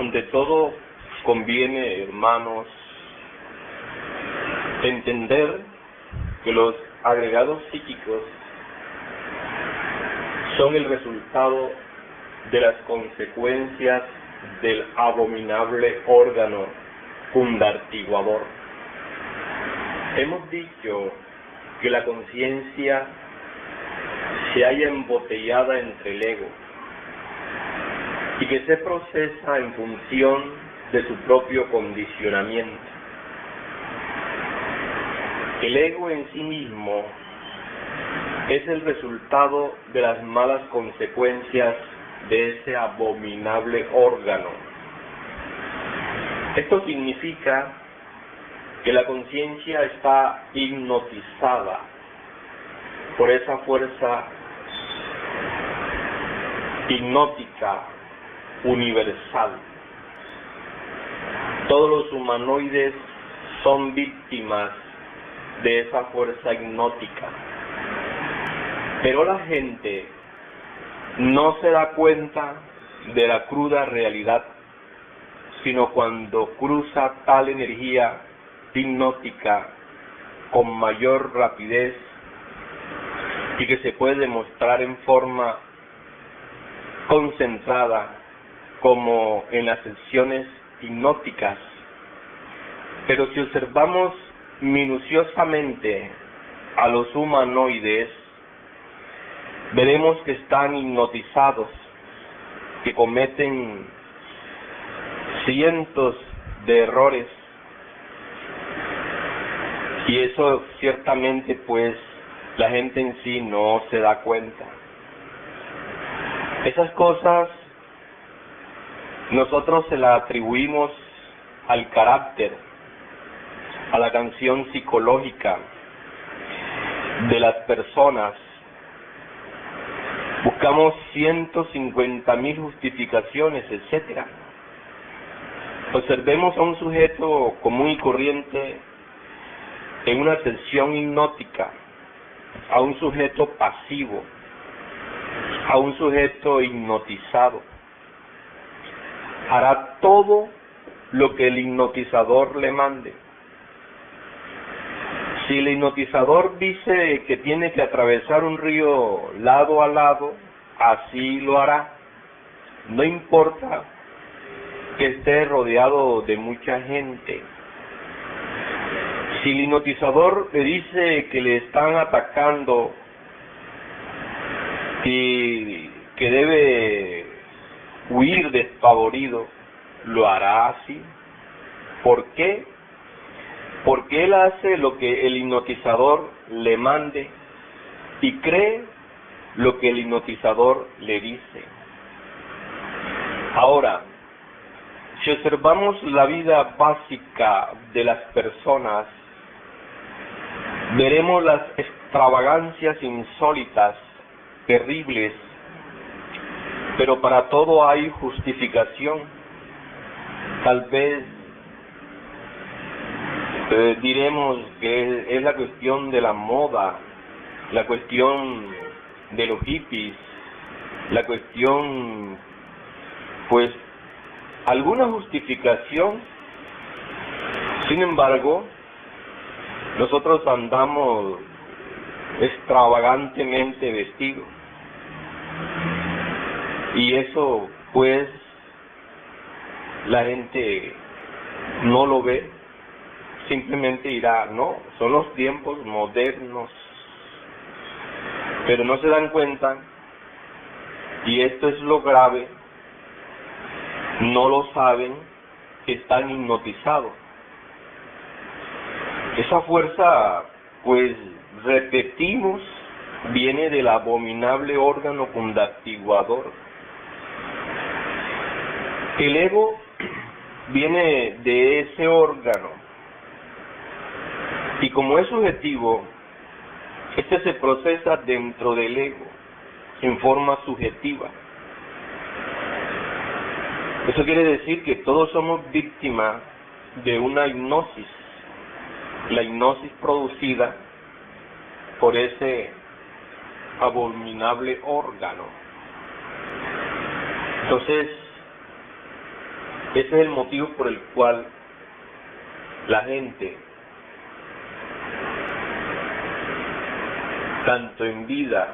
Ante todo, conviene, hermanos, entender que los agregados psíquicos son el resultado de las consecuencias del abominable órgano fundartiguador. Hemos dicho que la conciencia se halla embotellada entre el ego y que se procesa en función de su propio condicionamiento. El ego en sí mismo es el resultado de las malas consecuencias de ese abominable órgano. Esto significa que la conciencia está hipnotizada por esa fuerza hipnótica universal. Todos los humanoides son víctimas de esa fuerza hipnótica. Pero la gente no se da cuenta de la cruda realidad, sino cuando cruza tal energía hipnótica con mayor rapidez y que se puede demostrar en forma concentrada como en las sesiones hipnóticas. Pero si observamos minuciosamente a los humanoides, veremos que están hipnotizados, que cometen cientos de errores, y eso ciertamente pues la gente en sí no se da cuenta. Esas cosas nosotros se las atribuimos al carácter, a la canción psicológica de las personas. Buscamos 150,000 justificaciones, etcétera. Observemos a un sujeto común y corriente en una sesión hipnótica, a un sujeto pasivo, a un sujeto hipnotizado. Hará todo lo que el hipnotizador le mande. Si el hipnotizador dice que tiene que atravesar un río lado a lado, así lo hará. No importa que esté rodeado de mucha gente. Si el hipnotizador le dice que le están atacando y que debe huir despavorido, lo hará así. ¿Por qué? Porque él hace lo que el hipnotizador le mande y cree lo que el hipnotizador le dice. Ahora, si observamos la vida básica de las personas, veremos las extravagancias insólitas, terribles, pero para todo hay justificación. Tal vez diremos que es la cuestión de la moda, la cuestión de los hippies, la cuestión, pues, alguna justificación. Sin embargo, nosotros andamos extravagantemente vestidos, y eso, pues, la gente no lo ve. Simplemente dirá, no, son los tiempos modernos, pero no se dan cuenta, y esto es lo grave, no lo saben, que están hipnotizados. Esa fuerza, pues, repetimos, viene del abominable órgano fundartiguador. El ego viene de ese órgano, y como es subjetivo, este se procesa dentro del ego, en forma subjetiva. Eso quiere decir que todos somos víctimas de una hipnosis, la hipnosis producida por ese abominable órgano. Entonces, Ese es el motivo por el cual la gente, tanto en vida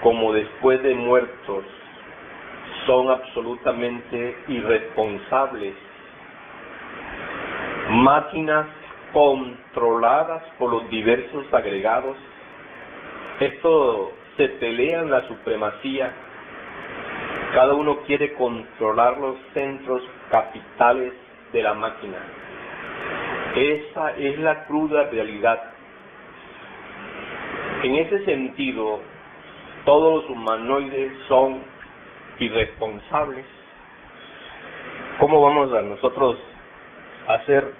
como después de muertos, son absolutamente irresponsables. Máquinas controladas por los diversos agregados. Esto se pelean la supremacía. Cada uno quiere controlar los centros capitales de la máquina. Esa es la cruda realidad. En ese sentido, todos los humanoides son irresponsables. ¿Cómo vamos a nosotros a ser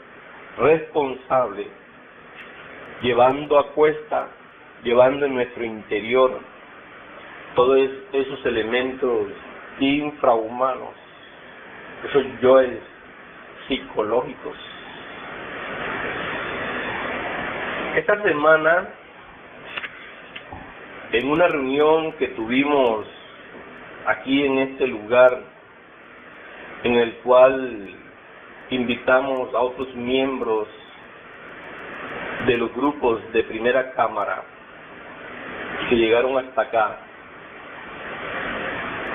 responsables llevando a cuesta, llevando en nuestro interior todos esos elementos infrahumanos, esos yoes psicológicos? Esta semana, en una reunión que tuvimos aquí en este lugar, en el cual invitamos a otros miembros de los grupos de primera cámara que llegaron hasta acá,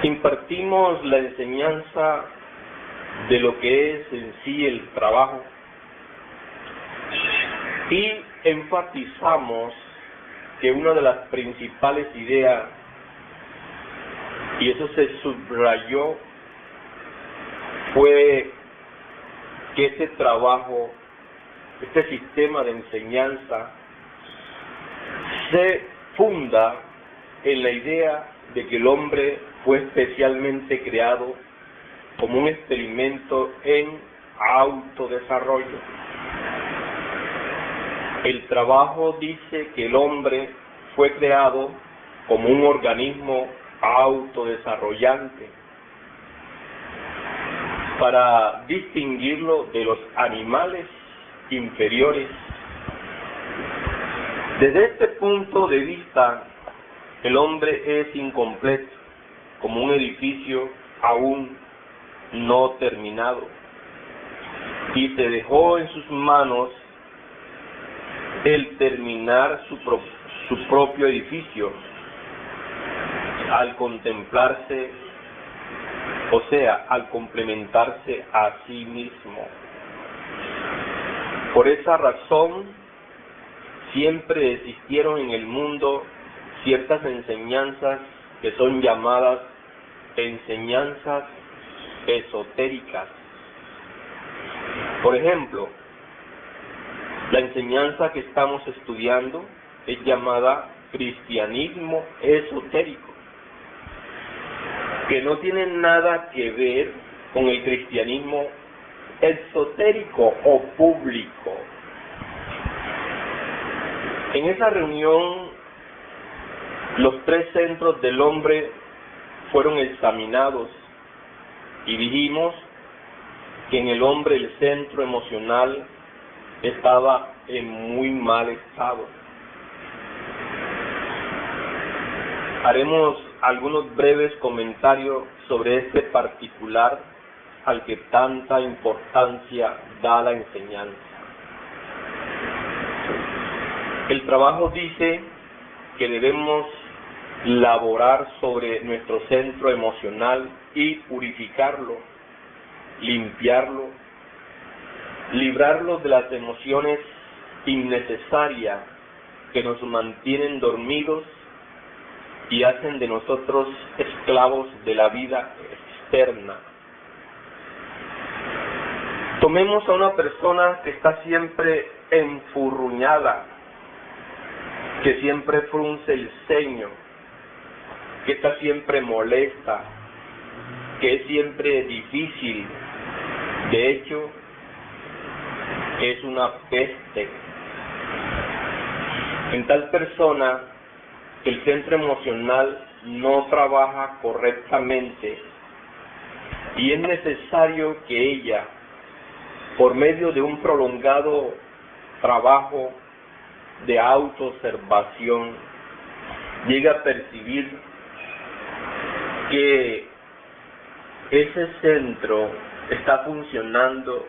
impartimos la enseñanza de lo que es en sí el trabajo y enfatizamos que una de las principales ideas, y eso se subrayó, fue que este trabajo, este sistema de enseñanza, se funda en la idea de que el hombre fue especialmente creado como un experimento en autodesarrollo. El trabajo dice que el hombre fue creado como un organismo autodesarrollante para distinguirlo de los animales inferiores. Desde este punto de vista, el hombre es incompleto, como un edificio aún no terminado, y se dejó en sus manos el terminar su propio edificio al contemplarse, o sea, al complementarse a sí mismo. Por esa razón, siempre existieron en el mundo ciertas enseñanzas que son llamadas enseñanzas esotéricas. Por ejemplo, la enseñanza que estamos estudiando es llamada cristianismo esotérico, que no tiene nada que ver con el cristianismo esotérico o público. En esa reunión, los 3 centros del hombre fueron examinados y dijimos que en el hombre el centro emocional estaba en muy mal estado. Haremos algunos breves comentarios sobre este particular al que tanta importancia da la enseñanza. El trabajo dice que debemos laborar sobre nuestro centro emocional y purificarlo, limpiarlo, librarlo de las emociones innecesarias que nos mantienen dormidos y hacen de nosotros esclavos de la vida externa. Tomemos a una persona que está siempre enfurruñada, que siempre frunce el ceño, que está siempre molesta, que es siempre difícil. De hecho, es una peste. En tal persona, el centro emocional no trabaja correctamente y es necesario que ella, por medio de un prolongado trabajo de autoobservación, llegue a percibir que ese centro está funcionando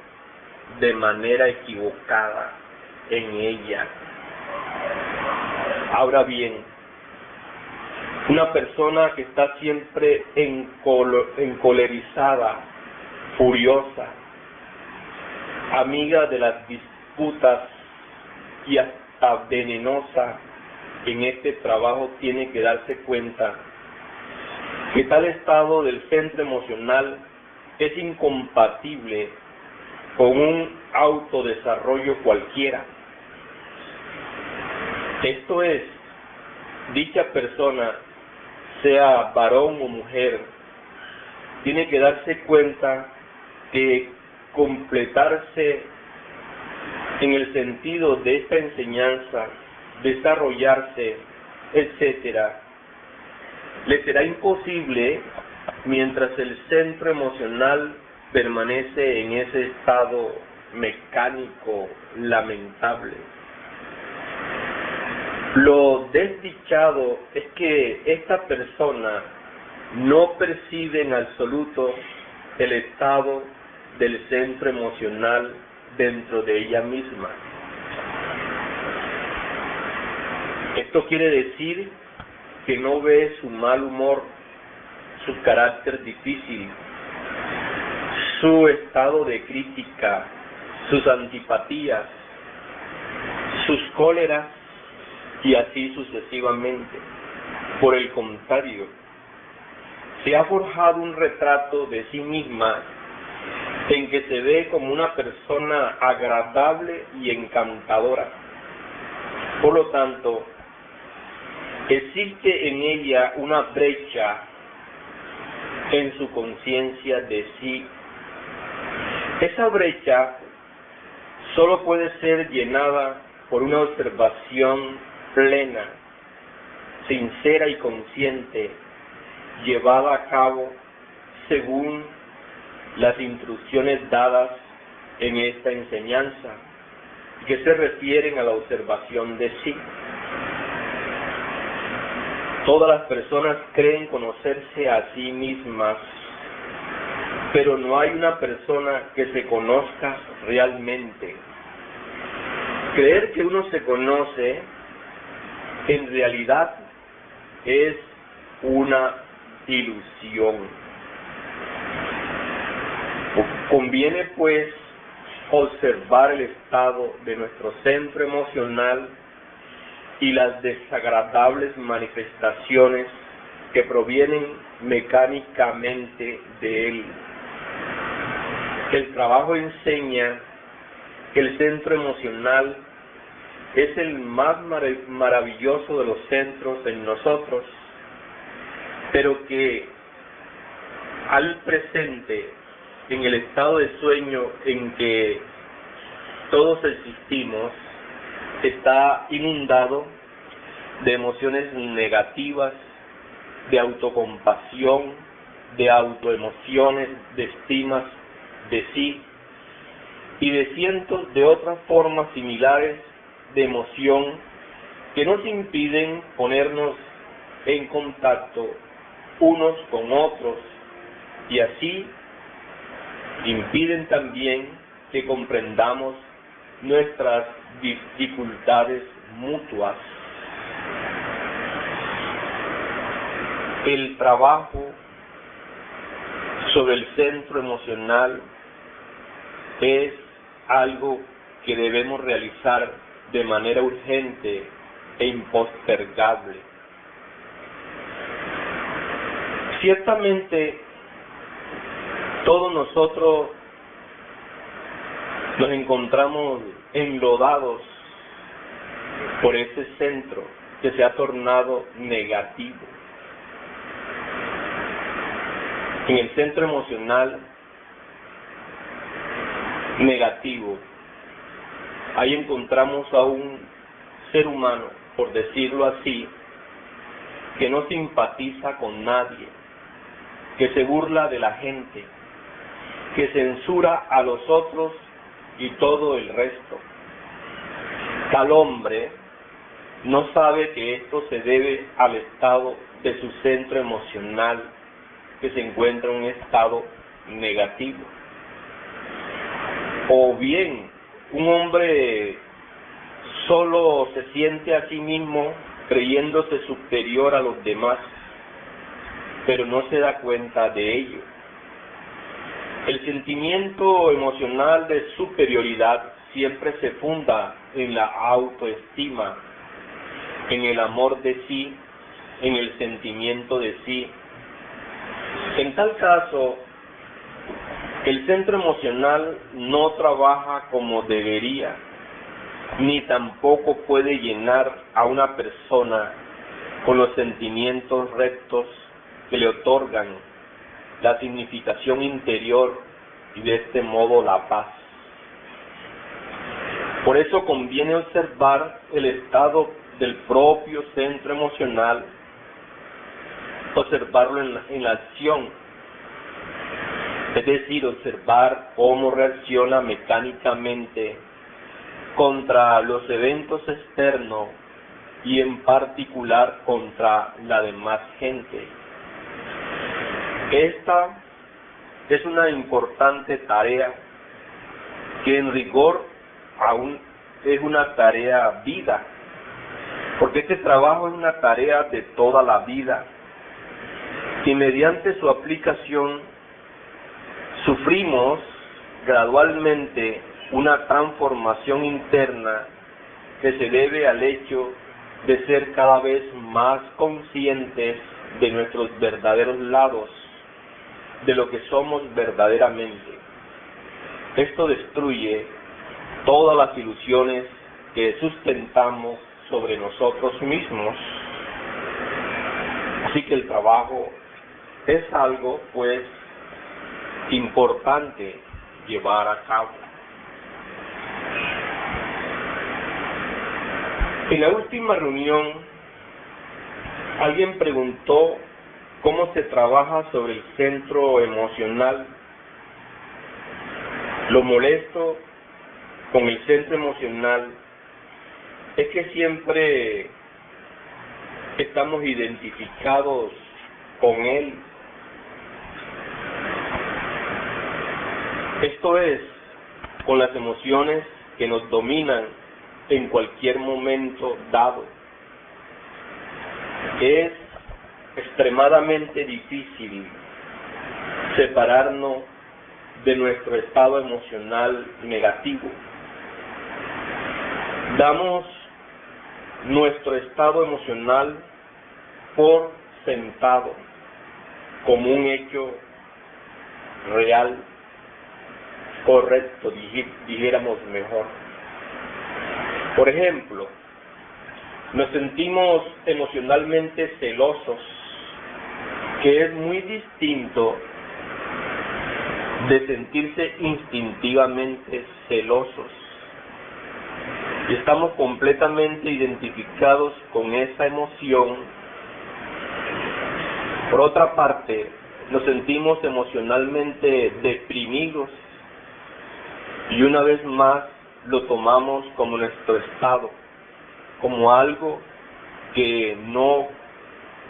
de manera equivocada en ella. Ahora bien, una persona que está siempre encolerizada, furiosa, amiga de las disputas y hasta venenosa en este trabajo, tiene que darse cuenta que tal estado del centro emocional es incompatible con un autodesarrollo cualquiera. Esto es, dicha persona, sea varón o mujer, tiene que darse cuenta que completarse en el sentido de esta enseñanza, desarrollarse, etcétera, le será imposible mientras el centro emocional permanece en ese estado mecánico lamentable. Lo desdichado es que esta persona no percibe en absoluto el estado del centro emocional dentro de ella misma. Esto quiere decir que no ve su mal humor, su carácter difícil, su estado de crítica, sus antipatías, sus cóleras y así sucesivamente. Por el contrario, se ha forjado un retrato de sí misma en que se ve como una persona agradable y encantadora. Por lo tanto, existe en ella una brecha en su conciencia de sí. Esa brecha solo puede ser llenada por una observación plena, sincera y consciente, llevada a cabo según las instrucciones dadas en esta enseñanza, que se refieren a la observación de sí. Todas las personas creen conocerse a sí mismas, pero no hay una persona que se conozca realmente. Creer que uno se conoce, en realidad, es una ilusión. Conviene, pues, observar el estado de nuestro centro emocional y las desagradables manifestaciones que provienen mecánicamente de él. El trabajo enseña que el centro emocional es el más maravilloso de los centros en nosotros, pero que al presente, en el estado de sueño en que todos existimos, está inundado de emociones negativas, de autocompasión, de autoemociones, de estimas de sí y de cientos de otras formas similares de emoción que nos impiden ponernos en contacto unos con otros y así impiden también que comprendamos nuestras dificultades mutuas. El trabajo sobre el centro emocional es algo que debemos realizar de manera urgente e impostergable. Ciertamente, todos nosotros nos encontramos enlodados por ese centro que se ha tornado negativo. En el centro emocional negativo, ahí encontramos a un ser humano, por decirlo así, que no simpatiza con nadie, que se burla de la gente, que censura a los otros y todo el resto. Tal hombre no sabe que esto se debe al estado de su centro emocional, que se encuentra en un estado negativo. O bien, un hombre solo se siente a sí mismo creyéndose superior a los demás, pero no se da cuenta de ello. El sentimiento emocional de superioridad siempre se funda en la autoestima, en el amor de sí, en el sentimiento de sí. En tal caso, el centro emocional no trabaja como debería, ni tampoco puede llenar a una persona con los sentimientos rectos que le otorgan la significación interior y de este modo la paz. Por eso conviene observar el estado del propio centro emocional, observarlo en la acción, es decir, observar cómo reacciona mecánicamente contra los eventos externos y en particular contra la demás gente. Esta es una importante tarea que en rigor aún es una tarea vida, porque este trabajo es una tarea de toda la vida y mediante su aplicación sufrimos gradualmente una transformación interna que se debe al hecho de ser cada vez más conscientes de nuestros verdaderos lados, de lo que somos verdaderamente. Esto destruye todas las ilusiones que sustentamos sobre nosotros mismos. Así que el trabajo es algo, pues, importante llevar a cabo. En la última reunión, alguien preguntó cómo se trabaja sobre el centro emocional. Lo molesto con el centro emocional es que siempre estamos identificados con él. Esto es, con las emociones que nos dominan en cualquier momento dado. Es extremadamente difícil separarnos de nuestro estado emocional negativo. Damos nuestro estado emocional por sentado, como un hecho real, correcto, dijéramos mejor. Por ejemplo, nos sentimos emocionalmente celosos, que es muy distinto de sentirse instintivamente celosos. Y estamos completamente identificados con esa emoción. Por otra parte, nos sentimos emocionalmente deprimidos y una vez más lo tomamos como nuestro estado, como algo que no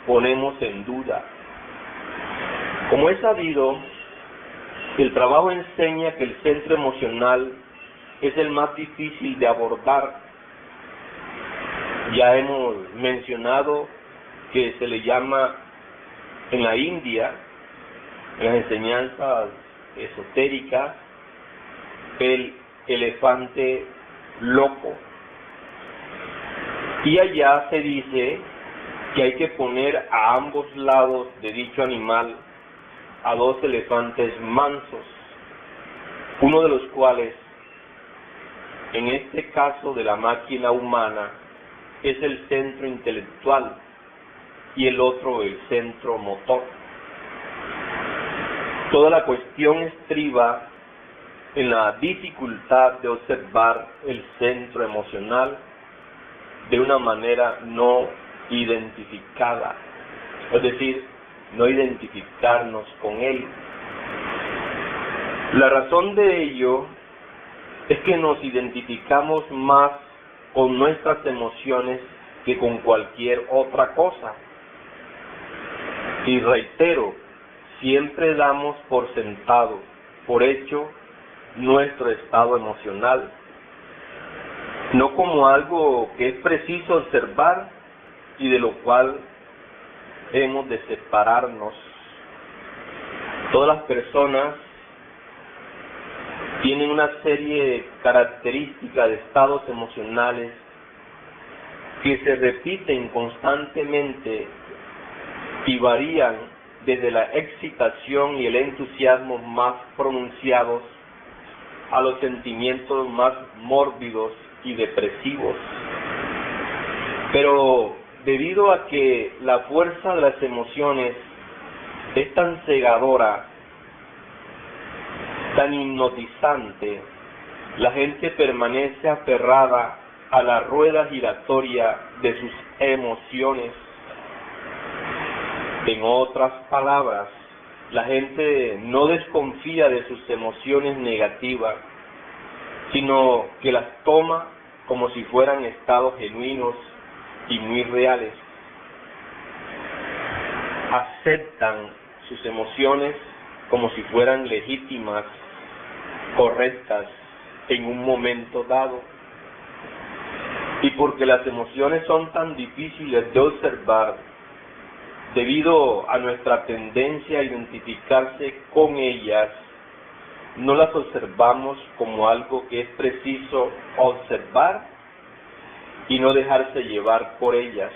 ponemos en duda. Como es sabido, el trabajo enseña que el centro emocional es el más difícil de abordar. Ya hemos mencionado que se le llama en la India, en las enseñanzas esotéricas, el elefante loco. Y allá se dice que hay que poner a ambos lados de dicho animal a dos elefantes mansos, uno de los cuales, en este caso de la máquina humana, es el centro intelectual y el otro el centro motor. Toda la cuestión estriba en la dificultad de observar el centro emocional de una manera no identificada, es decir, no identificarnos con él. La razón de ello es que nos identificamos más con nuestras emociones que con cualquier otra cosa. Y reitero, siempre damos por sentado, por hecho, nuestro estado emocional, no como algo que es preciso observar y de lo cual hemos de separarnos. Todas las personas tienen una serie de características de estados emocionales que se repiten constantemente y varían desde la excitación y el entusiasmo más pronunciados a los sentimientos más mórbidos y depresivos. Pero debido a que la fuerza de las emociones es tan cegadora, tan hipnotizante, la gente permanece aferrada a la rueda giratoria de sus emociones. En otras palabras, la gente no desconfía de sus emociones negativas, sino que las toma como si fueran estados genuinos y muy reales. Aceptan sus emociones como si fueran legítimas, correctas en un momento dado. Y porque las emociones son tan difíciles de observar, debido a nuestra tendencia a identificarse con ellas, no las observamos como algo que es preciso observar y no dejarse llevar por ellas.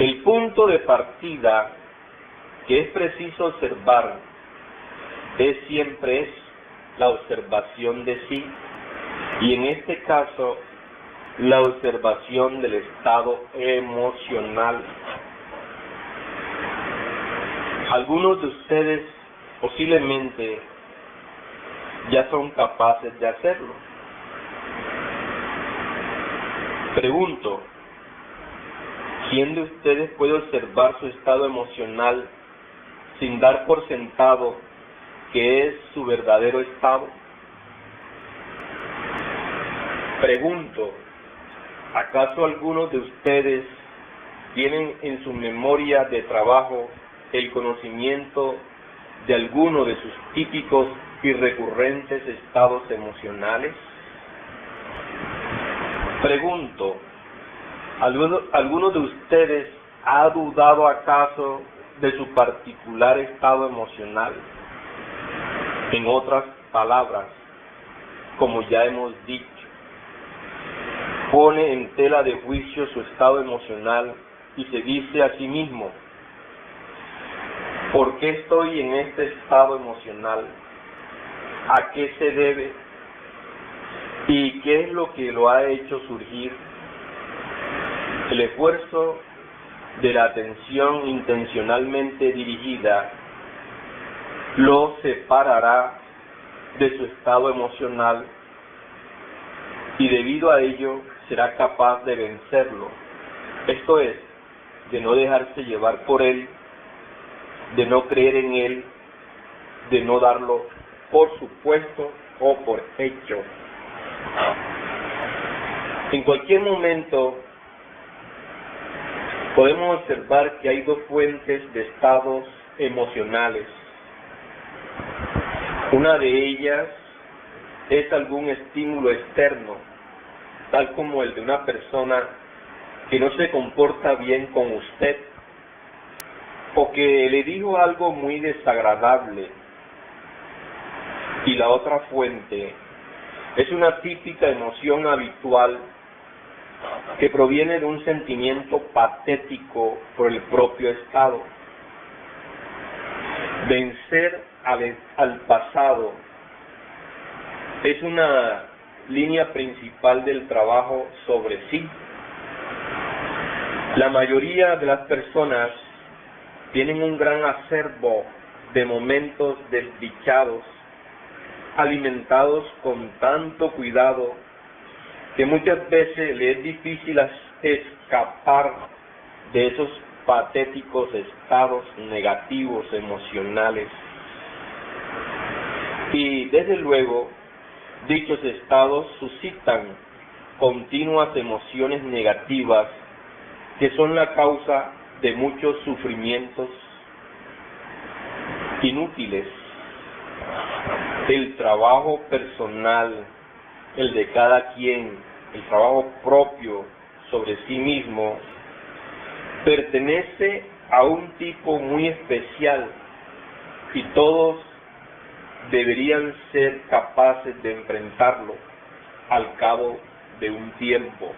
El punto de partida que es preciso observar siempre es la observación de sí, y en este caso la observación del estado emocional. Algunos de ustedes posiblemente ya son capaces de hacerlo. Pregunto, ¿quién de ustedes puede observar su estado emocional sin dar por sentado que es su verdadero estado? Pregunto, ¿acaso algunos de ustedes tienen en su memoria de trabajo el conocimiento de alguno de sus típicos y recurrentes estados emocionales? Pregunto, ¿alguno de ustedes ha dudado acaso de su particular estado emocional? En otras palabras, como ya hemos dicho, pone en tela de juicio su estado emocional y se dice a sí mismo: ¿por qué estoy en este estado emocional? ¿A qué se debe? ¿Y qué es lo que lo ha hecho surgir? El esfuerzo de la atención intencionalmente dirigida lo separará de su estado emocional y debido a ello será capaz de vencerlo. Esto es, de no dejarse llevar por él, de no creer en él, de no darlo por supuesto o por hecho. En cualquier momento podemos observar que hay dos fuentes de estados emocionales. Una de ellas es algún estímulo externo, tal como el de una persona que no se comporta bien con usted, o que le dijo algo muy desagradable. Y la otra fuente es una típica emoción habitual que proviene de un sentimiento patético por el propio estado. Vencer al pasado es una línea principal del trabajo sobre sí. La mayoría de las personas tienen un gran acervo de momentos desdichados, alimentados con tanto cuidado que muchas veces le es difícil escapar de esos patéticos estados negativos emocionales. Y desde luego, dichos estados suscitan continuas emociones negativas que son la causa de muchos sufrimientos inútiles. el trabajo personal, el de cada quien, el trabajo propio sobre sí mismo, pertenece a un tipo muy especial y todos deberían ser capaces de enfrentarlo al cabo de un tiempo.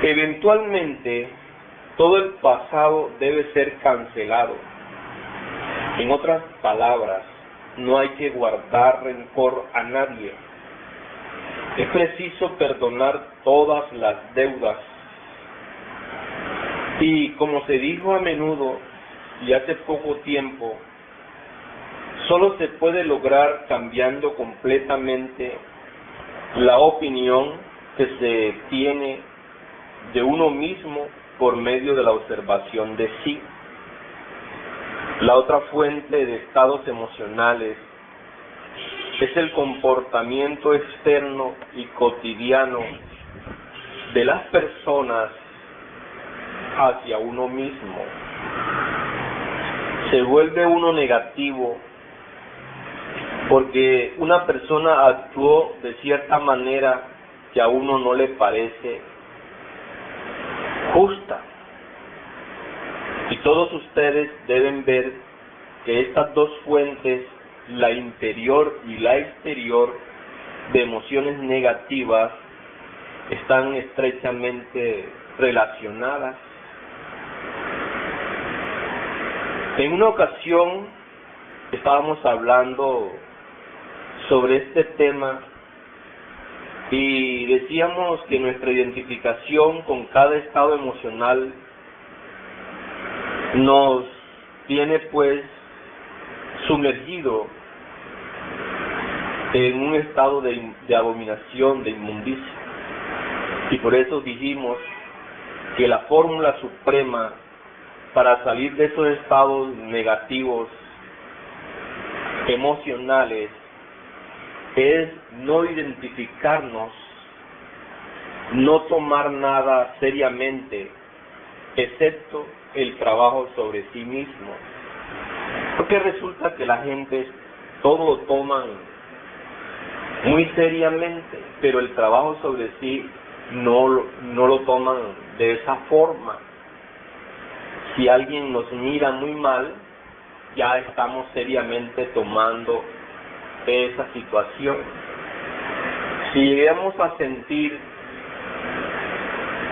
Eventualmente, todo el pasado debe ser cancelado. En otras palabras, no hay que guardar rencor a nadie. Es preciso perdonar todas las deudas. Y como se dijo a menudo y hace poco tiempo, solo se puede lograr cambiando completamente la opinión que se tiene de uno mismo por medio de la observación de sí. La otra fuente de estados emocionales es el comportamiento externo y cotidiano de las personas hacia uno mismo. Se vuelve uno negativo porque una persona actuó de cierta manera que a uno no le parece justa. Y todos ustedes deben ver que estas dos fuentes, la interior y la exterior, de emociones negativas, están estrechamente relacionadas. En una ocasión estábamos hablando sobre este tema y decíamos que nuestra identificación con cada estado emocional nos tiene pues sumergido en un estado de abominación, de inmundicia. Y por eso dijimos que la fórmula suprema para salir de esos estados negativos emocionales es no identificarnos, no tomar nada seriamente, excepto el trabajo sobre sí mismo. Porque resulta que la gente todo lo toman muy seriamente, pero el trabajo sobre sí no lo toman de esa forma. Si alguien nos mira muy mal, ya estamos seriamente tomando esa situación. Si llegamos a sentir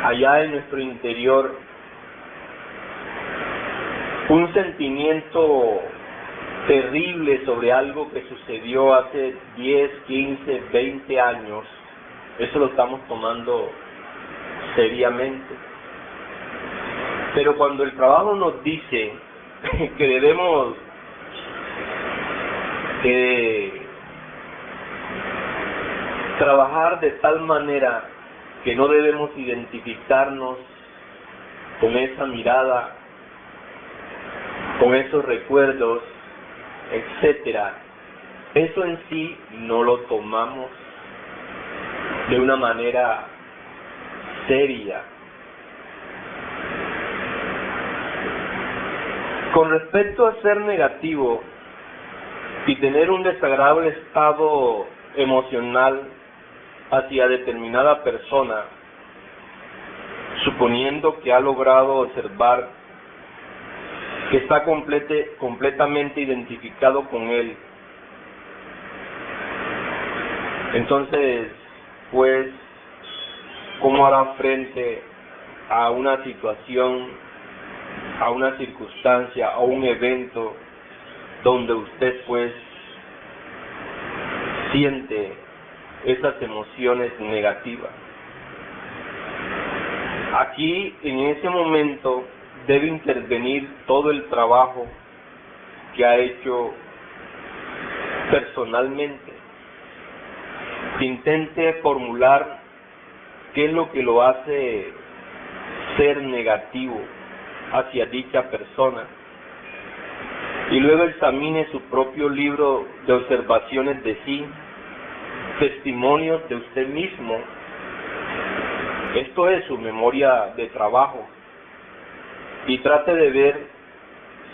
allá en nuestro interior un sentimiento terrible sobre algo que sucedió hace 10, 15, 20 años, eso lo estamos tomando seriamente. Pero cuando el trabajo nos dice que debemos trabajar de tal manera que no debemos identificarnos con esa mirada, con esos recuerdos, etcétera, eso en sí no lo tomamos de una manera seria. Con respecto a ser negativo y tener un desagradable estado emocional hacia determinada persona, suponiendo que ha logrado observar que está completamente identificado con él, entonces, pues, ¿cómo hará frente a una situación, a una circunstancia, a un evento donde usted pues siente esas emociones negativas? Aquí, en ese momento, debe intervenir todo el trabajo que ha hecho personalmente. Intente formular qué es lo que lo hace ser negativo hacia dicha persona y luego examine su propio libro de observaciones de sí, testimonios de usted mismo. Esto es su memoria de trabajo, y trate de ver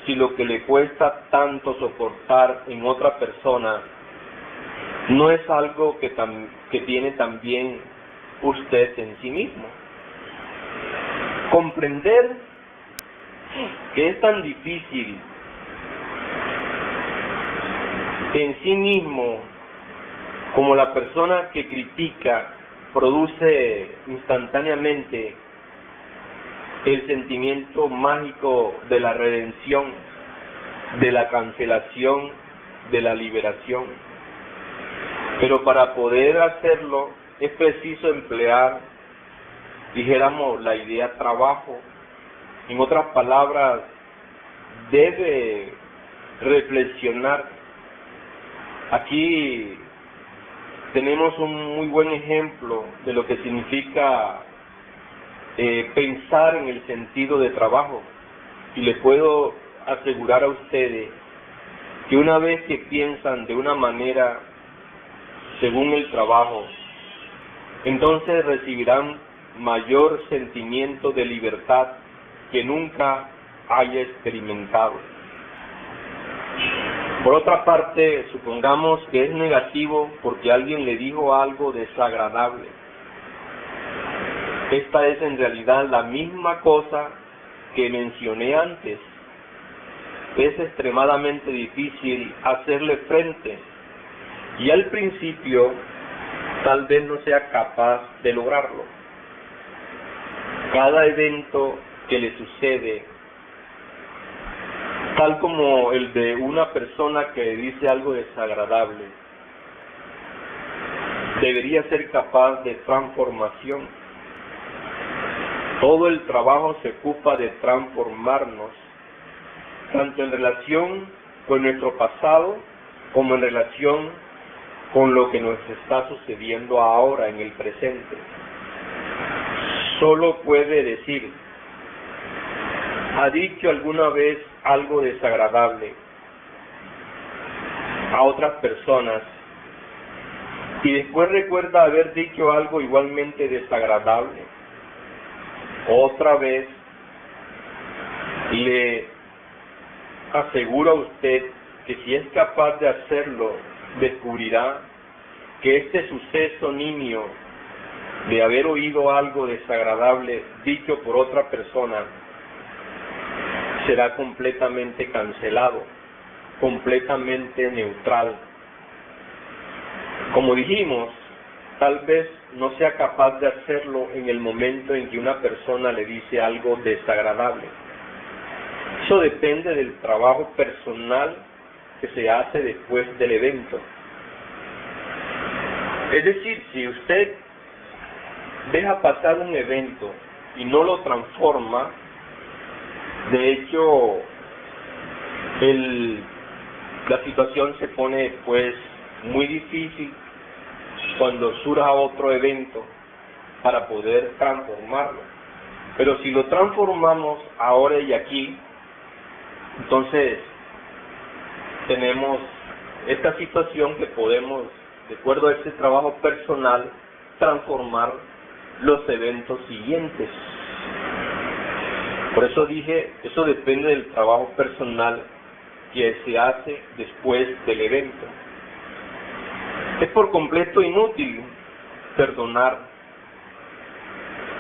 si lo que le cuesta tanto soportar en otra persona no es algo que tiene también usted en sí mismo. Comprender que es tan difícil en sí mismo como la persona que critica produce instantáneamente el sentimiento mágico de la redención, de la cancelación, de la liberación. Pero para poder hacerlo es preciso emplear, dijéramos, la idea trabajo. En otras palabras, debe reflexionar. Aquí tenemos un muy buen ejemplo de lo que significa pensar en el sentido de trabajo. Y les puedo asegurar a ustedes que una vez que piensan de una manera según el trabajo, entonces recibirán mayor sentimiento de libertad que nunca haya experimentado. Por otra parte, supongamos que es negativo porque alguien le dijo algo desagradable. Esta es en realidad la misma cosa que mencioné antes. Es extremadamente difícil hacerle frente y al principio tal vez no sea capaz de lograrlo. Cada evento que le sucede, tal como el de una persona que dice algo desagradable, debería ser capaz de transformación. Todo el trabajo se ocupa de transformarnos, tanto en relación con nuestro pasado como en relación con lo que nos está sucediendo ahora en el presente. Solo puede decir, ¿ha dicho alguna vez algo desagradable a otras personas y después recuerda haber dicho algo igualmente desagradable? Otra vez le aseguro a usted que si es capaz de hacerlo, descubrirá que este suceso nimio de haber oído algo desagradable dicho por otra persona será completamente cancelado, completamente neutral. Como dijimos, tal vez no sea capaz de hacerlo en el momento en que una persona le dice algo desagradable. Eso depende del trabajo personal que se hace después del evento. Es decir, si usted deja pasar un evento y no lo transforma, de hecho, la situación se pone pues muy difícil cuando surja otro evento para poder transformarlo. Pero si lo transformamos ahora y aquí, entonces tenemos esta situación que podemos, de acuerdo a ese trabajo personal, transformar los eventos siguientes. Por eso dije, eso depende del trabajo personal que se hace después del evento. Es por completo inútil perdonar.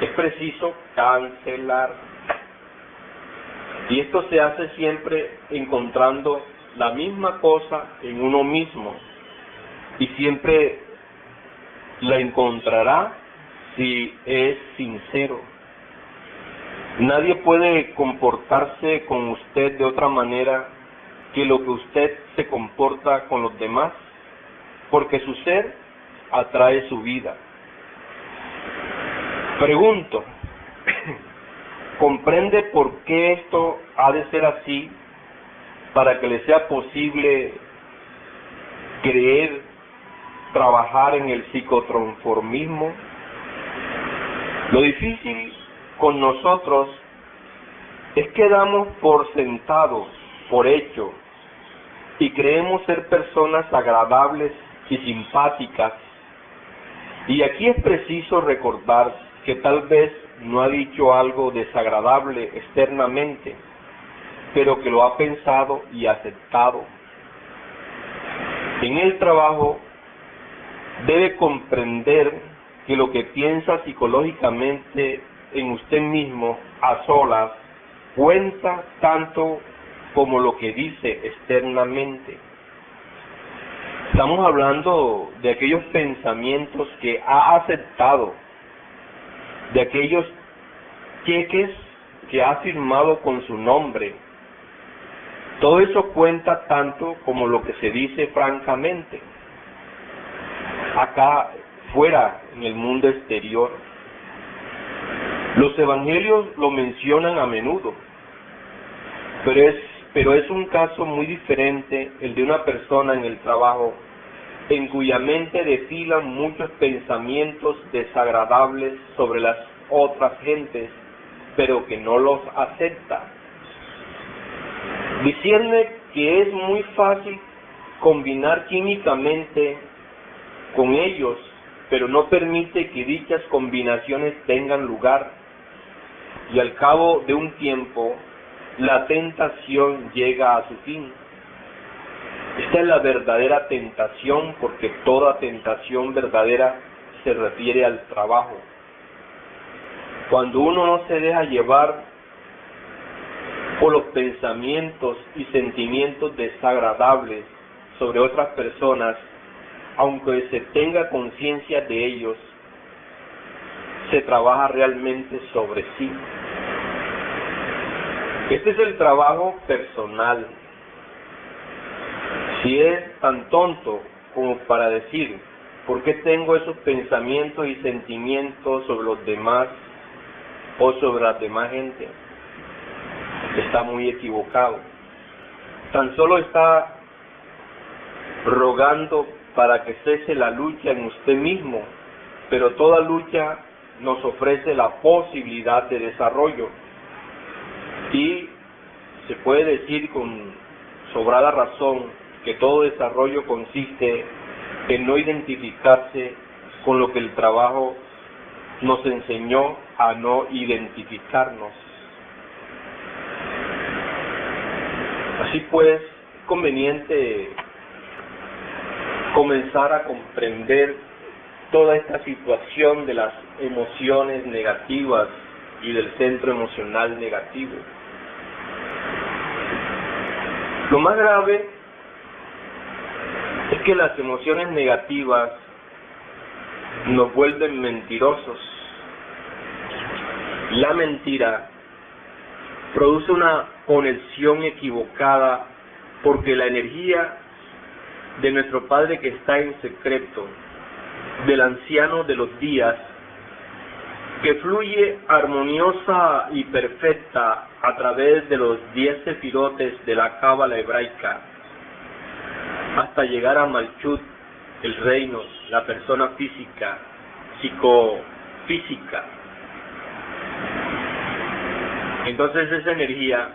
Es preciso cancelar. Y esto se hace siempre encontrando la misma cosa en uno mismo. Y siempre la encontrará si es sincero. Nadie puede comportarse con usted de otra manera que lo que usted se comporta con los demás, porque su ser atrae su vida. Pregunto, ¿comprende por qué esto ha de ser así para que le sea posible creer, trabajar en el psicotransformismo? Lo difícil con nosotros es que damos por sentado, por hecho, y creemos ser personas agradables y simpáticas. Y aquí es preciso recordar que tal vez no ha dicho algo desagradable externamente, pero que lo ha pensado y aceptado. En el trabajo debe comprender que lo que piensa psicológicamente en usted mismo a solas cuenta tanto como lo que dice externamente. Estamos hablando de aquellos pensamientos que ha aceptado, de aquellos cheques que ha firmado con su nombre. Todo eso cuenta tanto como lo que se dice francamente. Acá, fuera, en el mundo exterior. Los evangelios lo mencionan a menudo, pero es un caso muy diferente el de una persona en el trabajo en cuya mente desfilan muchos pensamientos desagradables sobre las otras gentes, pero que no los acepta. Discierne que es muy fácil combinar químicamente con ellos, pero no permite que dichas combinaciones tengan lugar, y al cabo de un tiempo la tentación llega a su fin. Esta es la verdadera tentación, porque toda tentación verdadera se refiere al trabajo. Cuando uno no se deja llevar por los pensamientos y sentimientos desagradables sobre otras personas, aunque se tenga conciencia de ellos, se trabaja realmente sobre sí. Este es el trabajo personal. Si es tan tonto como para decir, ¿por qué tengo esos pensamientos y sentimientos sobre los demás o sobre las demás gente? Está muy equivocado. Tan solo está rogando para que cese la lucha en usted mismo, pero toda lucha nos ofrece la posibilidad de desarrollo. Y se puede decir con sobrada razón que todo desarrollo consiste en no identificarse con lo que el trabajo nos enseñó a no identificarnos. Así pues, es conveniente comenzar a comprender toda esta situación de las emociones negativas y del centro emocional negativo. Lo más grave es que las emociones negativas nos vuelven mentirosos. La mentira produce una conexión equivocada, porque la energía de nuestro Padre que está en secreto, del anciano de los días, que fluye armoniosa y perfecta a través de los 10 sefirotes de la cábala hebraica, hasta llegar a Malchut, el reino, la persona física, psicofísica. Entonces esa energía,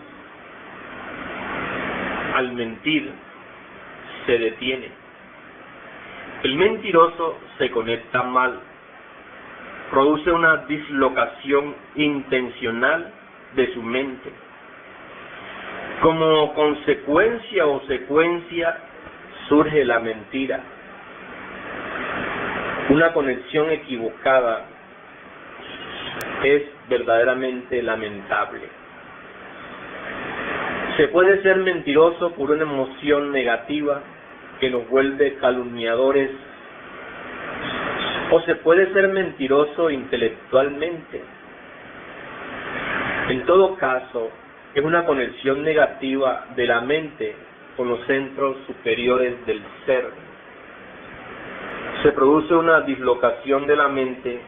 al mentir, se detiene. El mentiroso se conecta mal, produce una dislocación intencional de su mente. Como consecuencia o secuencia surge la mentira. Una conexión equivocada es verdaderamente lamentable. Se puede ser mentiroso por una emoción negativa que nos vuelve calumniadores, o se puede ser mentiroso intelectualmente. En todo caso, es una conexión negativa de la mente con los centros superiores del ser. Se produce una dislocación de la mente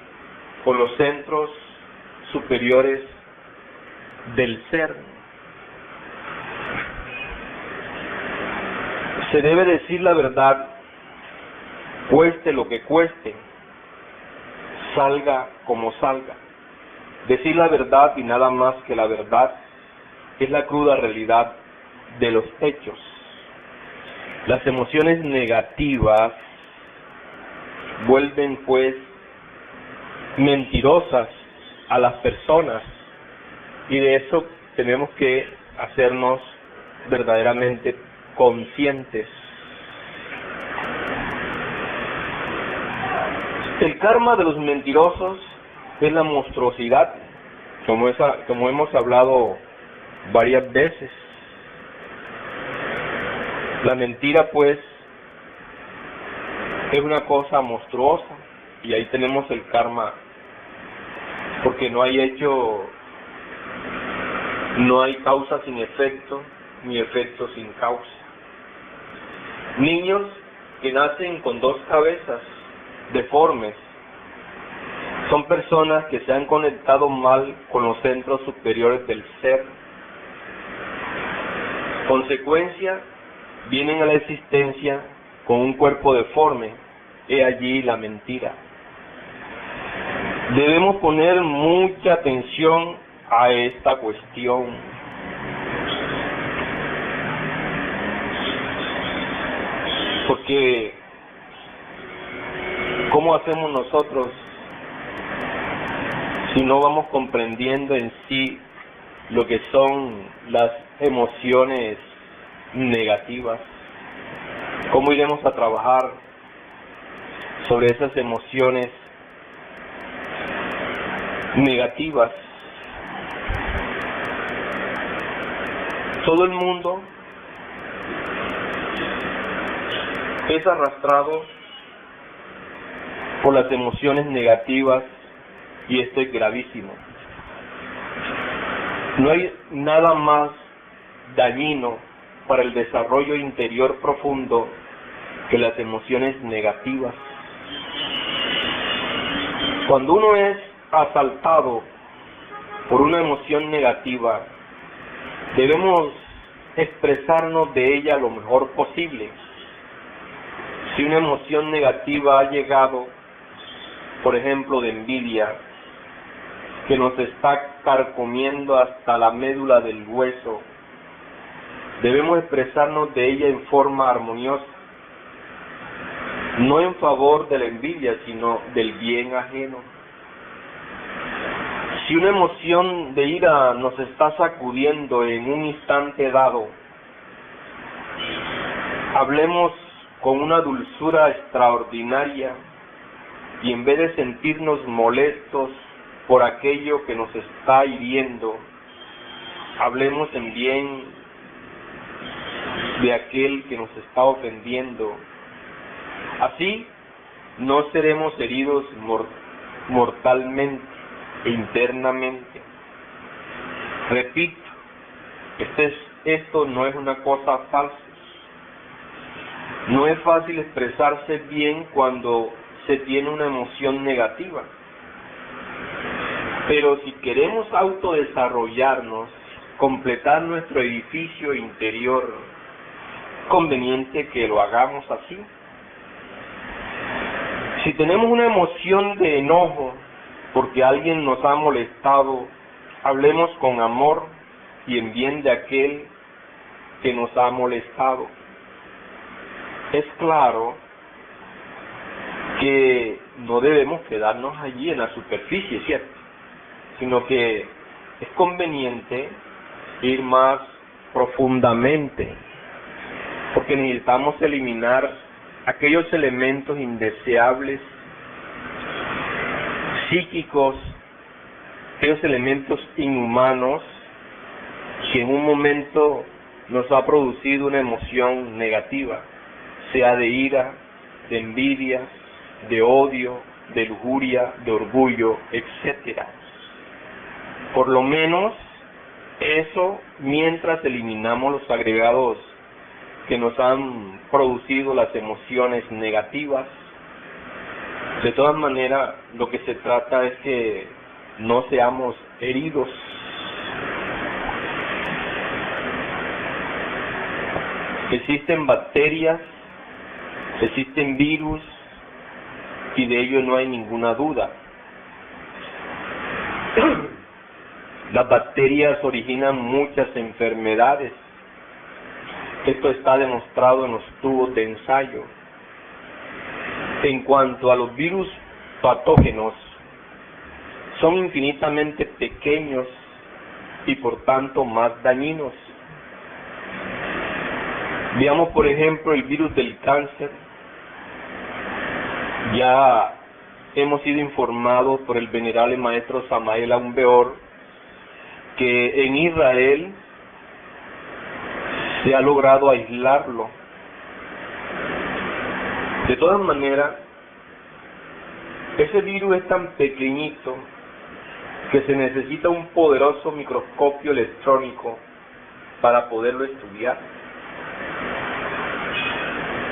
con los centros superiores del ser. Se debe decir la verdad, cueste lo que cueste, salga como salga. Decir la verdad y nada más que la verdad es la cruda realidad de los hechos. Las emociones negativas vuelven pues mentirosas a las personas, y de eso tenemos que hacernos verdaderamente conscientes. El karma de los mentirosos es la monstruosidad, como hemos hablado varias veces. La mentira, pues, es una cosa monstruosa, y ahí tenemos el karma, porque no hay causa sin efecto, ni efecto sin causa. Niños que nacen con dos cabezas deformes son personas que se han conectado mal con los centros superiores del ser. Consecuencia, vienen a la existencia con un cuerpo deforme. He allí la mentira. Debemos poner mucha atención a esta cuestión. Porque, ¿cómo hacemos nosotros si no vamos comprendiendo en sí lo que son las emociones negativas? ¿Cómo iremos a trabajar sobre esas emociones negativas? Todo el mundo es arrastrado por las emociones negativas, y esto es gravísimo. No hay nada más dañino para el desarrollo interior profundo que las emociones negativas. Cuando uno es asaltado por una emoción negativa, debemos expresarnos de ella lo mejor posible. Si una emoción negativa ha llegado, por ejemplo, de envidia, que nos está carcomiendo hasta la médula del hueso, debemos expresarnos de ella en forma armoniosa, no en favor de la envidia, sino del bien ajeno. Si una emoción de ira nos está sacudiendo en un instante dado, hablemos con una dulzura extraordinaria, y en vez de sentirnos molestos por aquello que nos está hiriendo, hablemos en bien de aquel que nos está ofendiendo. Así no seremos heridos mortalmente e internamente. Repito, esto no es una cosa falsa. No es fácil expresarse bien cuando se tiene una emoción negativa. Pero si queremos autodesarrollarnos, completar nuestro edificio interior, es conveniente que lo hagamos así. Si tenemos una emoción de enojo porque alguien nos ha molestado, hablemos con amor y en bien de aquel que nos ha molestado. Es claro que no debemos quedarnos allí en la superficie, ¿cierto? Sino que es conveniente ir más profundamente, porque necesitamos eliminar aquellos elementos indeseables, psíquicos, aquellos elementos inhumanos que en un momento nos ha producido una emoción negativa, sea de ira, de envidia, de odio, de lujuria, de orgullo, etcétera. Por lo menos eso mientras eliminamos los agregados que nos han producido las emociones negativas. De todas maneras, lo que se trata es que no seamos heridos. Existen bacterias, existen virus, y de ello no hay ninguna duda. Las bacterias originan muchas enfermedades. Esto está demostrado en los tubos de ensayo. En cuanto a los virus patógenos, son infinitamente pequeños y por tanto más dañinos. Veamos, por ejemplo, el virus del cáncer. Ya hemos sido informados por el venerable maestro Samael Aun Weor que en Israel se ha logrado aislarlo. De todas maneras, ese virus es tan pequeñito que se necesita un poderoso microscopio electrónico para poderlo estudiar.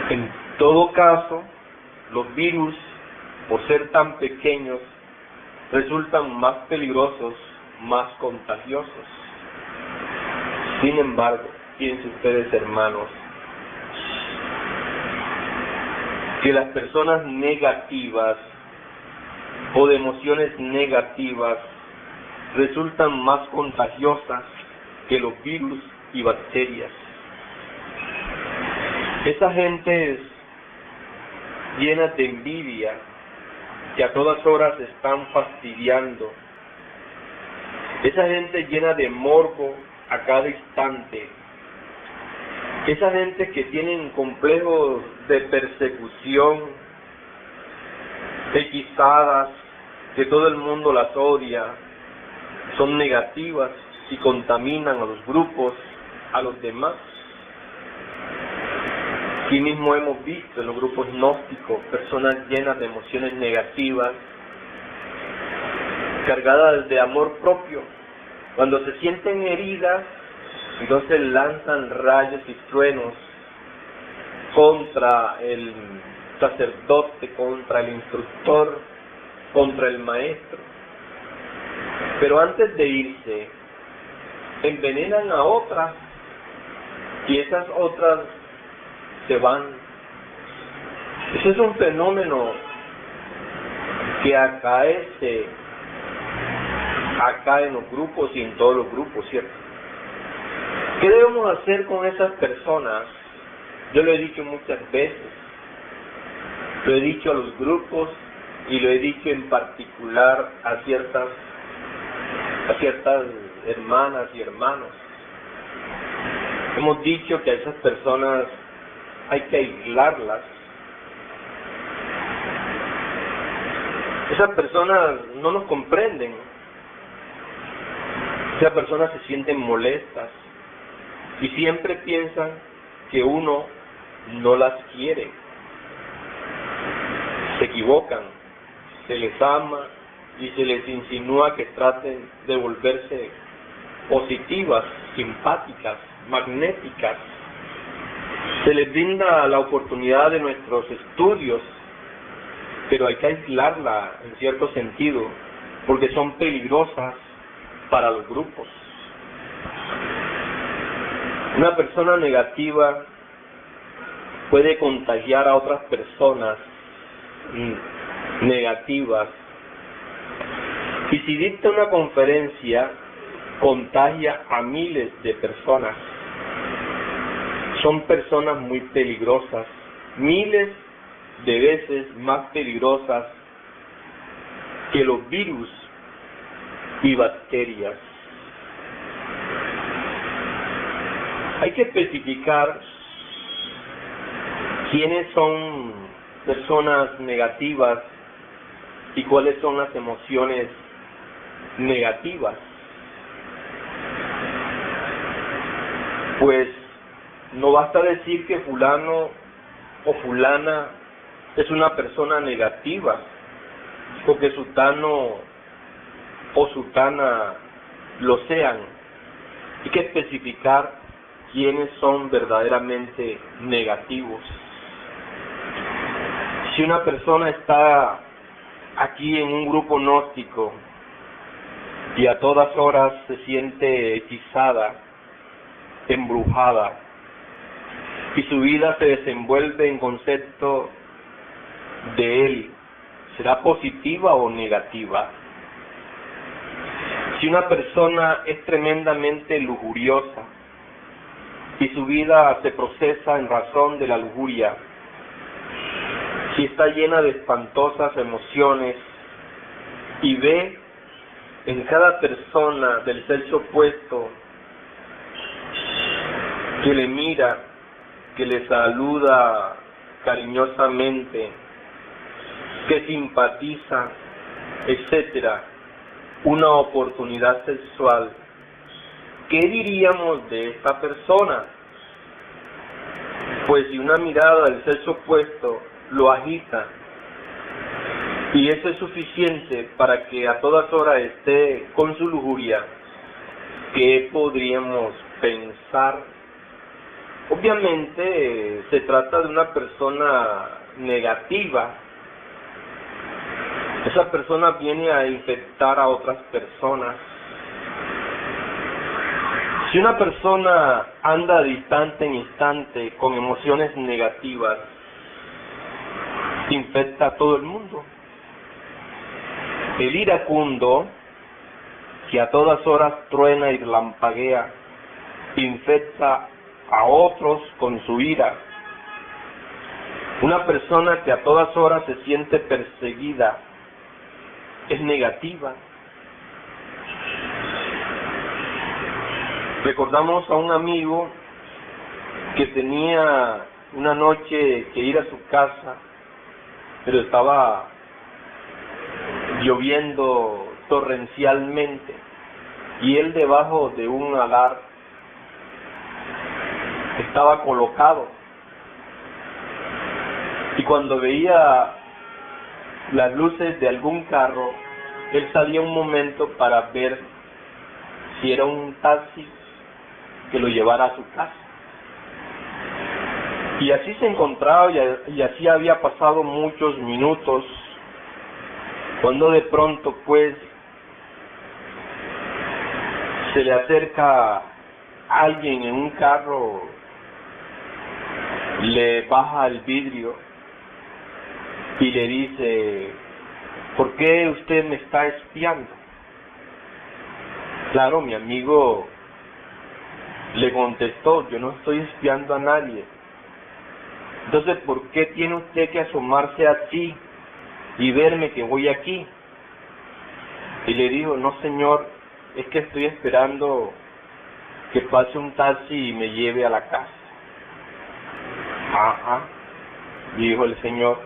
En todo caso, los virus, por ser tan pequeños, resultan más peligrosos, más contagiosos. Sin embargo, piensen ustedes, hermanos, que las personas negativas o de emociones negativas resultan más contagiosas que los virus y bacterias. Esa gente llena de envidia, que a todas horas están fastidiando. Esa gente llena de morbo a cada instante. Esa gente que tienen complejos de persecución, hechizadas, que todo el mundo las odia, son negativas y contaminan a los grupos, a los demás. Aquí mismo hemos visto en los grupos gnósticos personas llenas de emociones negativas, cargadas de amor propio. Cuando se sienten heridas, entonces lanzan rayos y truenos contra el sacerdote, contra el instructor, contra el maestro. Pero antes de irse, envenenan a otras y esas otras se van. Ese es un fenómeno que acaece acá en los grupos y en todos los grupos, ¿cierto? ¿Qué debemos hacer con esas personas? Yo lo he dicho muchas veces, lo he dicho a los grupos y lo he dicho en particular a ciertas hermanas y hermanos. Hemos dicho que a esas personas hay que aislarlas. Esas personas no nos comprenden. Esas personas se sienten molestas y siempre piensan que uno no las quiere. Se equivocan, se les ama y se les insinúa que traten de volverse positivas, simpáticas, magnéticas. Se les brinda la oportunidad de nuestros estudios, pero hay que aislarla en cierto sentido, porque son peligrosas para los grupos. Una persona negativa puede contagiar a otras personas negativas, y si dicta una conferencia, contagia a miles de personas. Son personas muy peligrosas, miles de veces más peligrosas que los virus y bacterias. Hay que especificar quiénes son personas negativas y cuáles son las emociones negativas. Pues no basta decir que fulano o fulana es una persona negativa, o que sutano o sutana lo sean. Hay que especificar quiénes son verdaderamente negativos. Si una persona está aquí en un grupo gnóstico y a todas horas se siente hechizada, embrujada, y su vida se desenvuelve en concepto de él, ¿será positiva o negativa? Si una persona es tremendamente lujuriosa y su vida se procesa en razón de la lujuria, si está llena de espantosas emociones y ve en cada persona del sexo opuesto que le mira que le saluda cariñosamente, que simpatiza, etcétera, una oportunidad sexual, ¿qué diríamos de esta persona? Pues si una mirada del sexo opuesto lo agita, y eso es suficiente para que a todas horas esté con su lujuria, ¿qué podríamos pensar? Obviamente se trata de una persona negativa. Esa persona viene a infectar a otras personas. Si una persona anda de instante en instante con emociones negativas, infecta a todo el mundo. El iracundo, que a todas horas truena y lampaguea, infecta a otros con su ira. Una persona que a todas horas se siente perseguida es negativa. Recordamos a un amigo que tenía una noche que ir a su casa, pero estaba lloviendo torrencialmente y él debajo de un alar estaba colocado, y cuando veía las luces de algún carro, él salía un momento para ver si era un taxi que lo llevara a su casa. Y así se encontraba, y así había pasado muchos minutos, cuando de pronto pues se le acerca alguien en un carro, le baja el vidrio y le dice: ¿por qué usted me está espiando? Claro, mi amigo le contestó: yo no estoy espiando a nadie. Entonces, ¿por qué tiene usted que asomarse así y verme que voy aquí? Y le dijo: no señor, es que estoy esperando que pase un taxi y me lleve a la casa. Ajá, dijo el señor,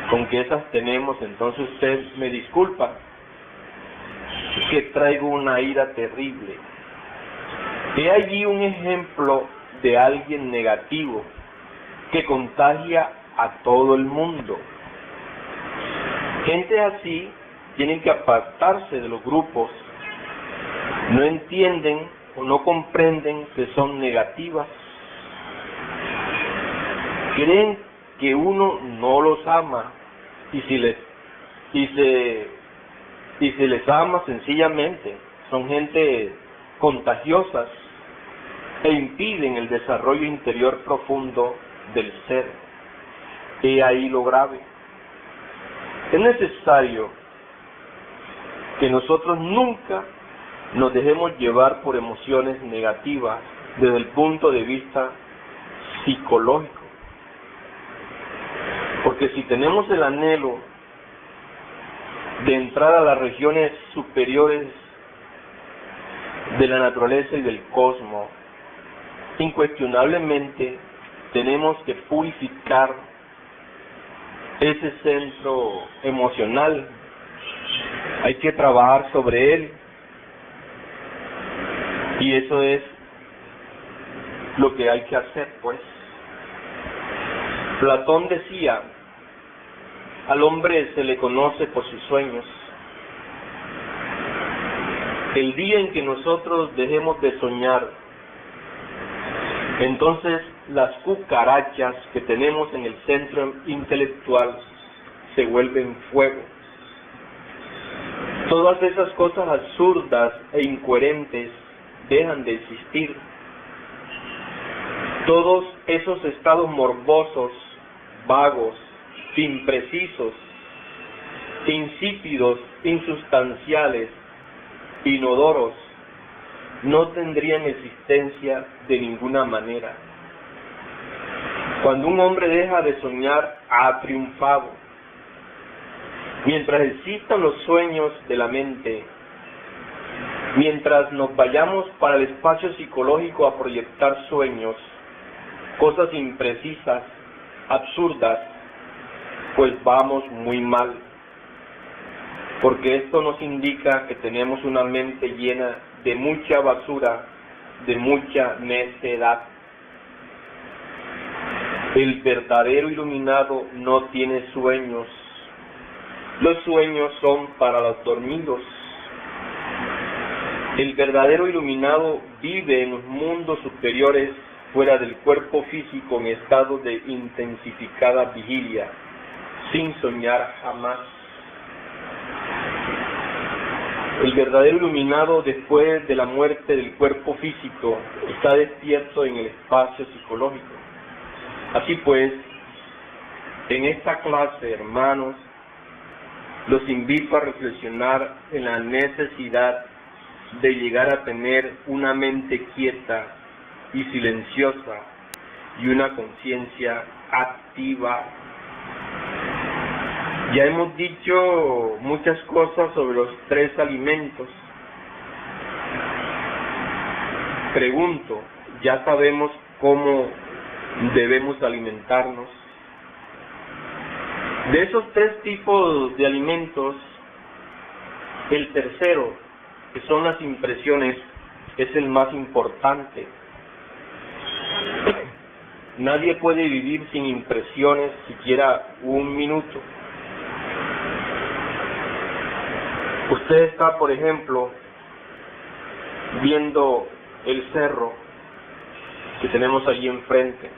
con que esas tenemos, entonces usted me disculpa, es que traigo una ira terrible. He allí un ejemplo de alguien negativo que contagia a todo el mundo. Gente así tienen que apartarse de los grupos. No entienden o no comprenden que son negativas. Creen que uno no los ama, y si se les ama sencillamente, son gente contagiosas e impiden el desarrollo interior profundo del ser. He ahí lo grave. Es necesario que nosotros nunca nos dejemos llevar por emociones negativas desde el punto de vista psicológico. Porque si tenemos el anhelo de entrar a las regiones superiores de la naturaleza y del cosmos, incuestionablemente tenemos que purificar ese centro emocional. Hay que trabajar sobre él, y eso es lo que hay que hacer, pues. Platón decía: al hombre se le conoce por sus sueños. El día en que nosotros dejemos de soñar, entonces las cucarachas que tenemos en el centro intelectual se vuelven fuego. Todas esas cosas absurdas e incoherentes dejan de existir. Todos esos estados morbosos, vagos, imprecisos, insípidos, insustanciales, inodoros, no tendrían existencia de ninguna manera. Cuando un hombre deja de soñar, ha triunfado. Mientras existan los sueños de la mente, mientras nos vayamos para el espacio psicológico a proyectar sueños, cosas imprecisas, absurdas, pues vamos muy mal, porque esto nos indica que tenemos una mente llena de mucha basura, de mucha necedad. El verdadero iluminado no tiene sueños. Los sueños son para los dormidos. El verdadero iluminado vive en los mundos superiores, fuera del cuerpo físico, en estado de intensificada vigilia, sin soñar jamás. El verdadero iluminado, después de la muerte del cuerpo físico, está despierto en el espacio psicológico. Así pues, en esta clase, hermanos, los invito a reflexionar en la necesidad de llegar a tener una mente quieta y silenciosa y una conciencia activa. Ya hemos dicho muchas cosas sobre los 3 alimentos. Pregunto, ¿ya sabemos cómo debemos alimentarnos? De esos 3 tipos de alimentos, el tercero, que son las impresiones, es el más importante. Nadie puede vivir sin impresiones siquiera un minuto. Usted está, por ejemplo, viendo el cerro que tenemos allí enfrente,